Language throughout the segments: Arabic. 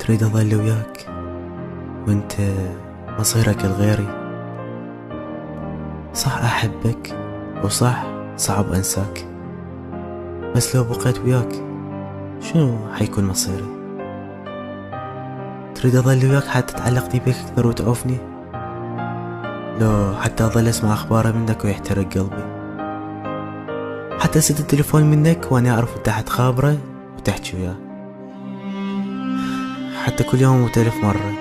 تريد أظل وياك وانت مصيرك لغيري. صح أحبك وصح صعب أنساك، بس لو بقيت وياك شنو حيكون مصيري؟ تريد أظل وياك حتى تعلقني بك أكثر وتعوفني، لو حتى أظل أسمع أخباره منك ويحترق قلبي، حتى أسد التليفون منك وأنا أعرف أنت حتخابره وتحكي وياه، حتى كل يوم وتلف مرة،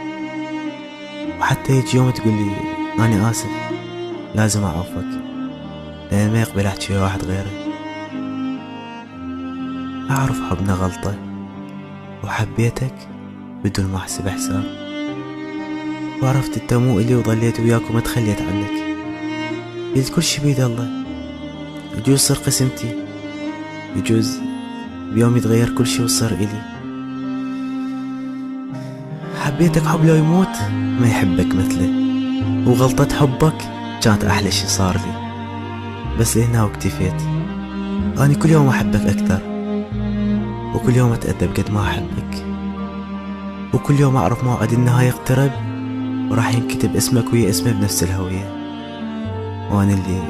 وحتى يجي يوم تقولي أنا آسف لازم أعوفك لأن ما يقبل أحكي ويا واحد غيري. أعرف حبنا غلطة وحبيتك بدون ما أحسب حساب، وعرفت انت مو إلي وظليت وياك وما تخليت عنك، قلت كل شي بيد الله، يجوز صير قسمتي، يجوز بيوم يتغير كل شي وصير إلي. حبيتك حب لو يموت ما يحبك مثله، وغلطة حبك كانت أحلى شي صار لي، بس لهنا واكتفيت. أنا كل يوم أحبك أكثر، وكل يوم أتأدب قد ما أحبك، وكل يوم أعرف موعد النهاية اقترب وراح ينكتب اسمك ويا اسمي بنفس الهوية، وأنا اللي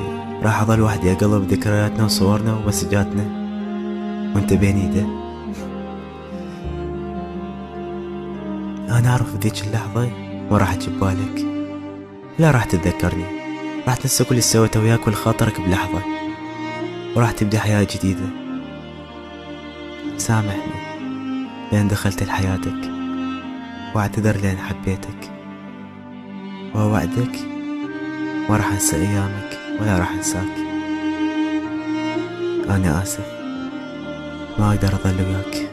راح أظل وحدي أقلب ذكرياتنا وصورنا ومسجاتنا وانت بين ايده. أنا أعرف بذيك اللحظة ما راح أجي ببالك، لا راح تتذكرني، راح تنسى كل اللي سويته وياك والخاطرك بلحظة، وراح تبدأ حياة جديدة. سامحني لأن دخلت لحياتك، واعتذر لأن حبيتك، وأوعدك ما راح أنسى أيامك ولا راح أنساك. أنا آسف ما أقدر أظل وياك.